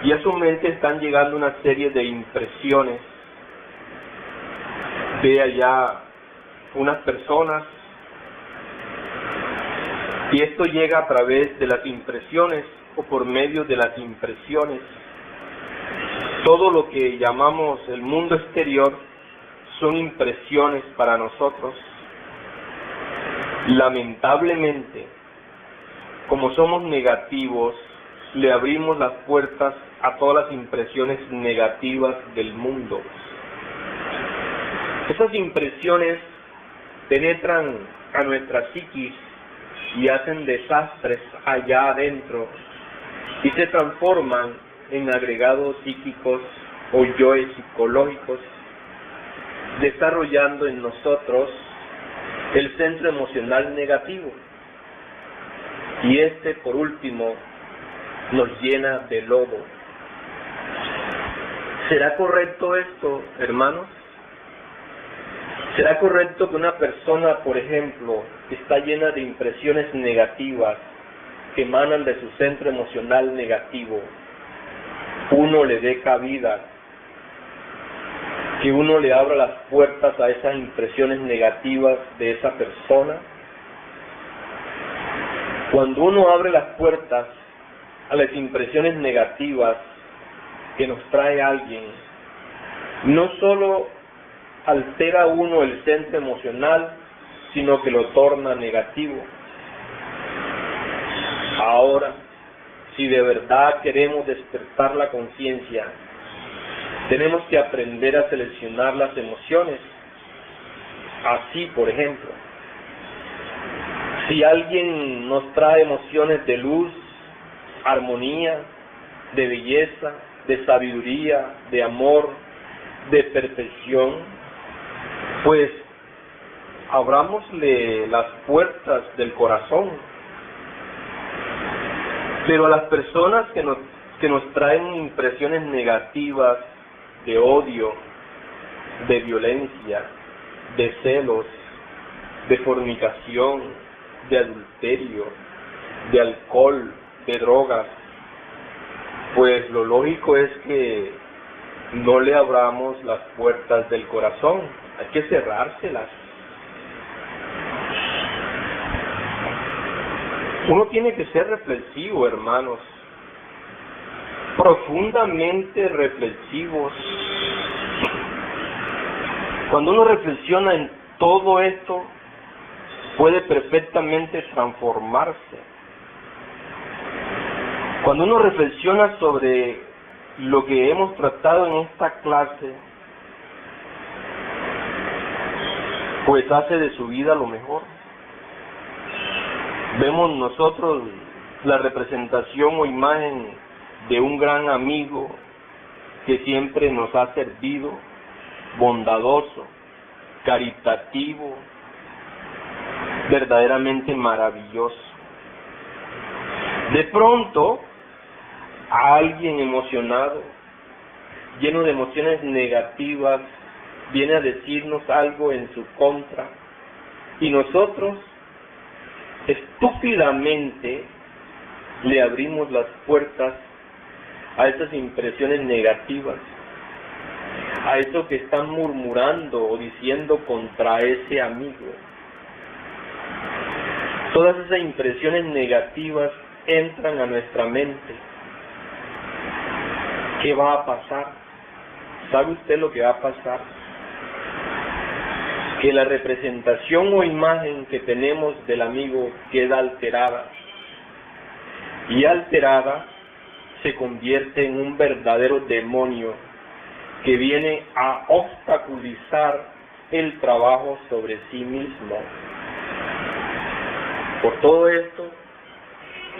y a su mente están llegando una serie de impresiones. Ve allá unas personas, y esto llega a través de las impresiones o por medio de las impresiones. Todo lo que llamamos el mundo exterior son impresiones para nosotros. Lamentablemente, como somos negativos, le abrimos las puertas a todas las impresiones negativas del mundo. Esas impresiones penetran a nuestra psiquis y hacen desastres allá adentro y se transforman en agregados psíquicos o yoes psicológicos, desarrollando en nosotros el centro emocional negativo, y este, por último, nos llena de lodo. ¿Será correcto esto, hermanos? ¿Será correcto que una persona, por ejemplo, que está llena de impresiones negativas que emanan de su centro emocional negativo, uno le dé cabida, que uno le abra las puertas a esas impresiones negativas de esa persona? Cuando uno abre las puertas a las impresiones negativas que nos trae alguien, no solo altera uno el centro emocional, sino que lo torna negativo. Ahora, si de verdad queremos despertar la conciencia, tenemos que aprender a seleccionar las emociones. Así, por ejemplo, si alguien nos trae emociones de luz, armonía, de belleza, de sabiduría, de amor, de perfección, pues abrámosle las puertas del corazón. Pero a las personas que nos traen impresiones negativas de odio, de violencia, de celos, de fornicación, de adulterio, de alcohol, de drogas, pues lo lógico es que no le abramos las puertas del corazón, hay que cerrárselas. Uno tiene que ser reflexivo, hermanos, profundamente reflexivos. Cuando uno reflexiona en todo esto, puede perfectamente transformarse. Cuando uno reflexiona sobre lo que hemos tratado en esta clase, pues hace de su vida lo mejor. Vemos nosotros la representación o imagen de un gran amigo que siempre nos ha servido, bondadoso, caritativo, verdaderamente maravilloso. De pronto, alguien emocionado, lleno de emociones negativas, viene a decirnos algo en su contra, y nosotros estúpidamente le abrimos las puertas a esas impresiones negativas, a eso que están murmurando o diciendo contra ese amigo. Todas esas impresiones negativas entran a nuestra mente. ¿Qué va a pasar? ¿Sabe usted lo que va a pasar? Que la representación o imagen que tenemos del amigo queda alterada. Y alterada se convierte en un verdadero demonio que viene a obstaculizar el trabajo sobre sí mismo. Por todo esto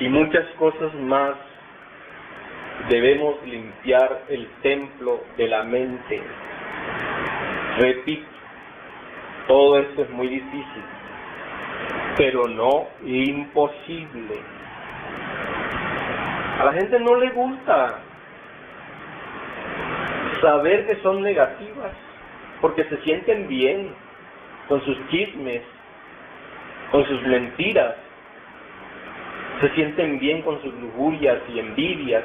y muchas cosas más, debemos limpiar el templo de la mente. Repito, todo esto es muy difícil, pero no imposible. A la gente no le gusta saber que son negativas, porque se sienten bien con sus chismes, con sus mentiras, se sienten bien con sus lujurias y envidias,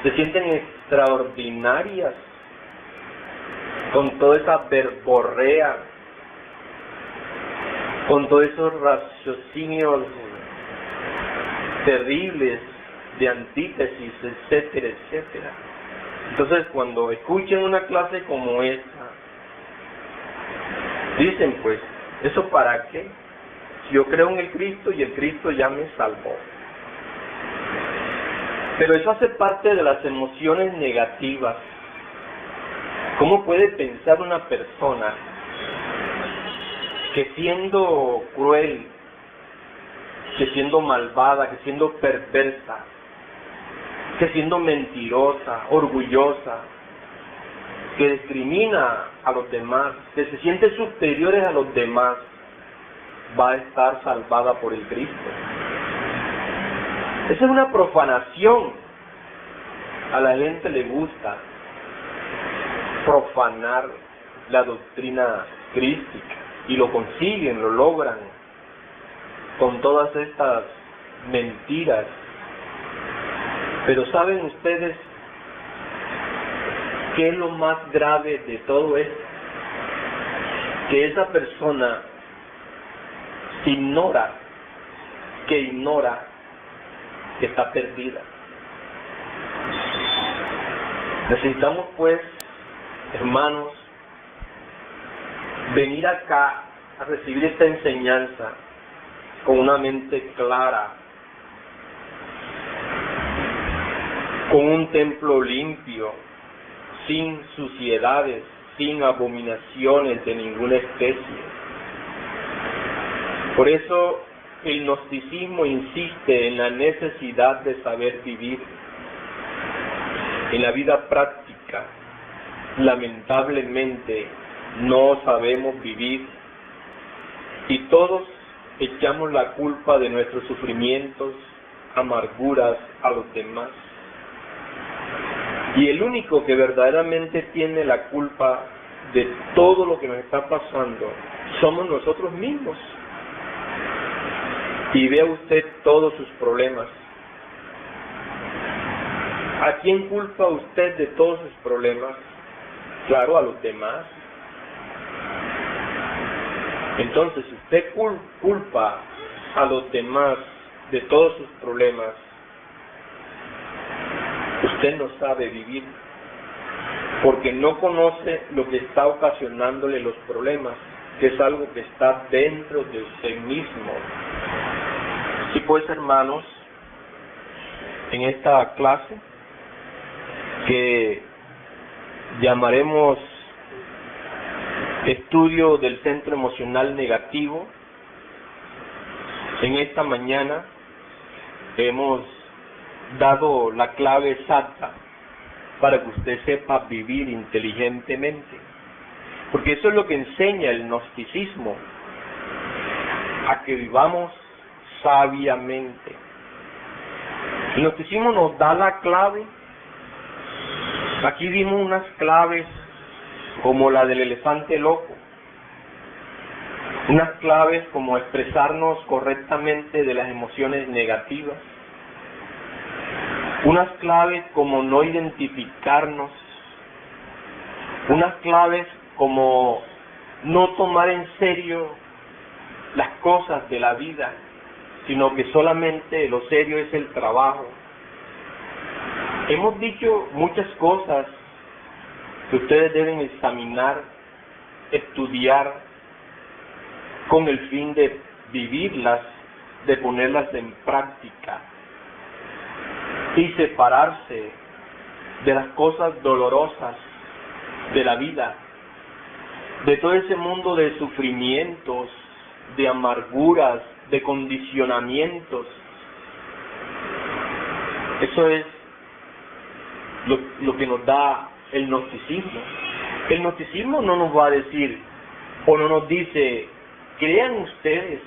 se sienten extraordinarias con toda esa verborrea, con todos esos raciocinios terribles de antítesis, etcétera, etcétera. Entonces, cuando escuchen una clase como esta, dicen, pues, ¿eso para qué? Si yo creo en el Cristo y el Cristo ya me salvó. Pero eso hace parte de las emociones negativas. ¿Cómo puede pensar una persona que siendo cruel, que siendo malvada, que siendo perversa, que siendo mentirosa, orgullosa, que discrimina a los demás, que se siente superiores a los demás, va a estar salvada por el Cristo? Esa es una profanación. A la gente le gusta profanar la doctrina crística y lo consiguen, lo logran con todas estas mentiras. Pero ¿saben ustedes qué es lo más grave de todo esto? Que esa persona ignora que está perdida. Necesitamos, pues, hermanos, venir acá a recibir esta enseñanza con una mente clara, con un templo limpio, sin suciedades, sin abominaciones de ninguna especie. Por eso el gnosticismo insiste en la necesidad de saber vivir. En la vida práctica, lamentablemente, no sabemos vivir y todos echamos la culpa de nuestros sufrimientos, amarguras a los demás. Y el único que verdaderamente tiene la culpa de todo lo que nos está pasando somos nosotros mismos. Y vea usted todos sus problemas. ¿A quién culpa usted de todos sus problemas? Claro, a los demás. Entonces, si usted culpa a los demás de todos sus problemas, usted no sabe vivir, porque no conoce lo que está ocasionándole los problemas, que es algo que está dentro de usted mismo. Y pues, hermanos, en esta clase que llamaremos estudio del centro emocional negativo, en esta mañana hemos dado la clave exacta para que usted sepa vivir inteligentemente. Porque eso es lo que enseña el gnosticismo, a que vivamos sabiamente. El gnosticismo nos da la clave. Aquí vimos unas claves como la del elefante loco, unas claves como expresarnos correctamente de las emociones negativas, unas claves como no identificarnos, unas claves como no tomar en serio las cosas de la vida, sino que solamente lo serio es el trabajo. Hemos dicho muchas cosas que ustedes deben examinar, estudiar, con el fin de vivirlas, de ponerlas en práctica y separarse de las cosas dolorosas de la vida, de todo ese mundo de sufrimientos, de amarguras, de condicionamientos. Eso es lo que nos da el gnosticismo. El gnosticismo no nos va a decir, o no nos dice, crean ustedes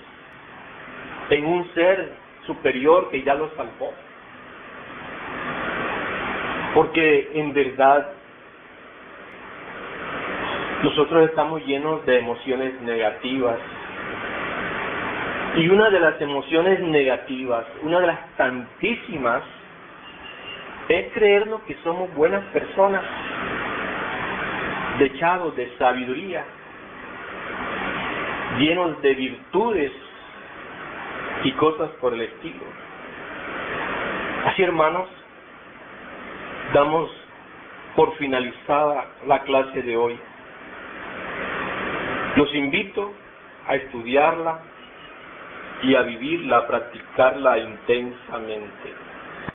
en un ser superior que ya los salvó. Porque en verdad nosotros estamos llenos de emociones negativas. Y una de las emociones negativas, una de las tantísimas, es creernos que somos buenas personas, dechados de sabiduría, llenos de virtudes y cosas por el estilo. Así, hermanos, damos por finalizada la clase de hoy. Los invito a estudiarla y a vivirla, a practicarla intensamente.